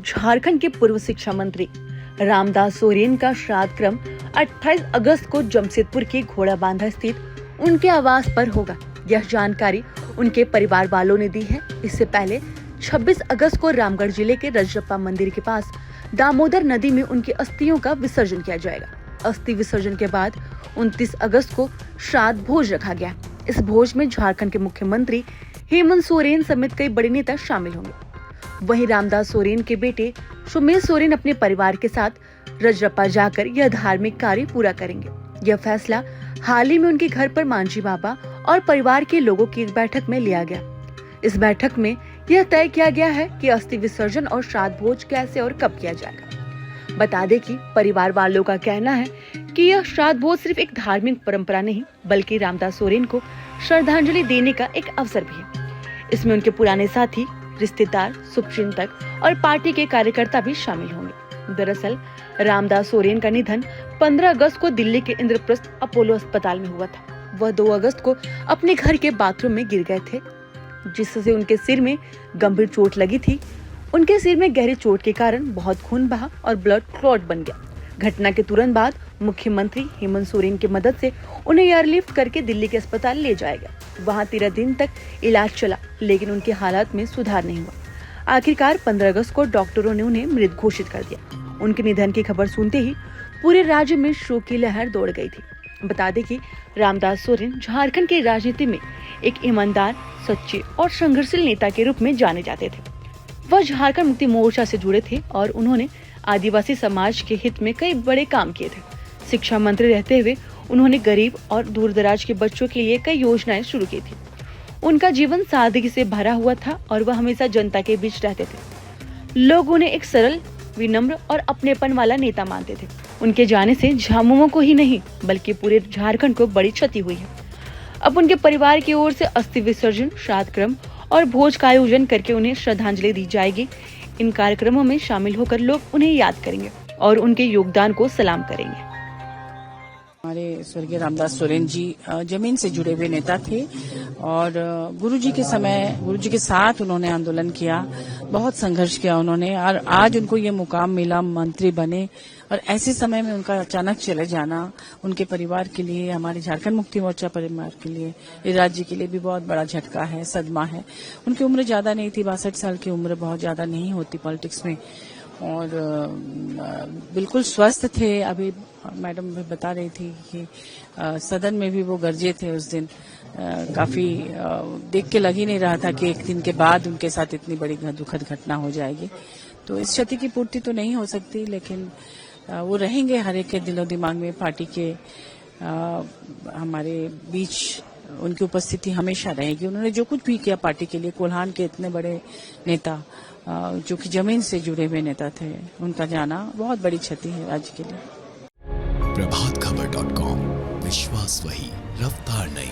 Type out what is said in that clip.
झारखंड के पूर्व शिक्षा मंत्री रामदास सोरेन का श्राद्ध क्रम 28 अगस्त को जमशेदपुर के घोड़ाबांधा स्थित उनके आवास पर होगा। यह जानकारी उनके परिवार वालों ने दी है। इससे पहले 26 अगस्त को रामगढ़ जिले के रजरप्पा मंदिर के पास दामोदर नदी में उनकी अस्थियों का विसर्जन किया जाएगा। अस्थि विसर्जन के बाद 29 अगस्त को श्राद्ध भोज रखा गया। इस भोज में झारखंड के मुख्यमंत्री हेमंत सोरेन समेत कई बड़े नेता शामिल होंगे। वहीं रामदास सोरेन के बेटे सुमेश सोरेन अपने परिवार के साथ रजरप्पा जाकर यह धार्मिक कार्य पूरा करेंगे। यह फैसला हाल ही में उनके घर पर मांझी बाबा और परिवार के लोगों की एक बैठक में लिया गया। इस बैठक में यह तय किया गया है कि अस्थि विसर्जन और श्राद्ध भोज कैसे और कब किया जाएगा। बता दें कि परिवार वालों का कहना है कि यह श्राद्ध भोज सिर्फ एक धार्मिक परंपरा नहीं बल्कि रामदास सोरेन को श्रद्धांजलि देने का एक अवसर भी है। इसमें उनके पुराने साथी, रिश्तेदार, शुभचिंतक और पार्टी के कार्यकर्ता भी शामिल होंगे। दरअसल रामदास सोरेन का निधन 15 अगस्त को दिल्ली के इंद्रप्रस्थ अपोलो अस्पताल में हुआ था। वह 2 अगस्त को अपने घर के बाथरूम में गिर गए थे, जिससे उनके सिर में गंभीर चोट लगी थी। उनके सिर में गहरी चोट के कारण बहुत खून बहा और ब्लड क्लॉट बन गया। घटना के तुरंत बाद मुख्यमंत्री हेमंत सोरेन की मदद से उन्हें एयरलिफ्ट करके दिल्ली के अस्पताल ले जाया गया। वहां 13 दिन तक इलाज चला, लेकिन उनकी हालत में सुधार नहीं हुआ। आखिरकार 15 अगस्त को डॉक्टरों ने उन्हें मृत घोषित कर दिया। उनके निधन की खबर सुनते ही पूरे राज्य में शोक की लहर दौड़ गई थी। बता दें कि रामदास सोरेन झारखंड की राजनीति में एक ईमानदार, सच्चे और संघर्षशील नेता के रूप में जाने जाते थे। वह झारखंड मुक्ति मोर्चा से जुड़े थे और उन्होंने आदिवासी समाज के हित में कई बड़े काम किए थे। शिक्षा मंत्री रहते हुए उन्होंने गरीब और दूरदराज के बच्चों के लिए कई योजनाएं शुरू की थी। उनका जीवन सादगी से भरा हुआ था और वह हमेशा जनता के बीच रहते थे। लोग उन्हें एक सरल, विनम्र और अपनेपन वाला नेता मानते थे। उनके जाने से झामुमो को ही नहीं बल्कि पूरे झारखंड को बड़ी क्षति हुई है। अब उनके परिवार की ओर से अस्थि विसर्जन, श्राद्ध क्रम और भोज का आयोजन करके उन्हें श्रद्धांजलि दी जाएगी। इन कार्यक्रमों में शामिल होकर लोग उन्हें याद करेंगे और उनके योगदान को सलाम करेंगे। हमारे स्वर्गीय रामदास सोरेन जी जमीन से जुड़े हुए नेता थे और गुरुजी के समय, गुरुजी के साथ उन्होंने आंदोलन किया, बहुत संघर्ष किया उन्होंने और आज उनको ये मुकाम मिला, मंत्री बने। और ऐसे समय में उनका अचानक चले जाना उनके परिवार के लिए, हमारे झारखंड मुक्ति मोर्चा परिवार के लिए, इस राज्य के लिए भी बहुत बड़ा झटका है, सदमा है। उनकी उम्र ज्यादा नहीं थी, 62 साल की उम्र बहुत ज्यादा नहीं होती पॉलिटिक्स में, और बिल्कुल स्वस्थ थे। अभी मैडम भी बता रही थी कि सदन में भी वो गरजे थे उस दिन। काफी देख के लग ही नहीं रहा था कि एक दिन के बाद उनके साथ इतनी बड़ी दुखद घटना हो जाएगी। तो इस क्षति की पूर्ति तो नहीं हो सकती, लेकिन वो रहेंगे हर एक के दिलो दिमाग में। पार्टी के हमारे बीच उनकी उपस्थिति हमेशा रहेगी। उन्होंने जो कुछ भी किया पार्टी के लिए, कोल्हान के इतने बड़े नेता जो कि जमीन से जुड़े हुए नेता थे, उनका जाना बहुत बड़ी क्षति है राज्य के लिए। प्रभातखबर.com, विश्वास वही, रफ्तार नहीं।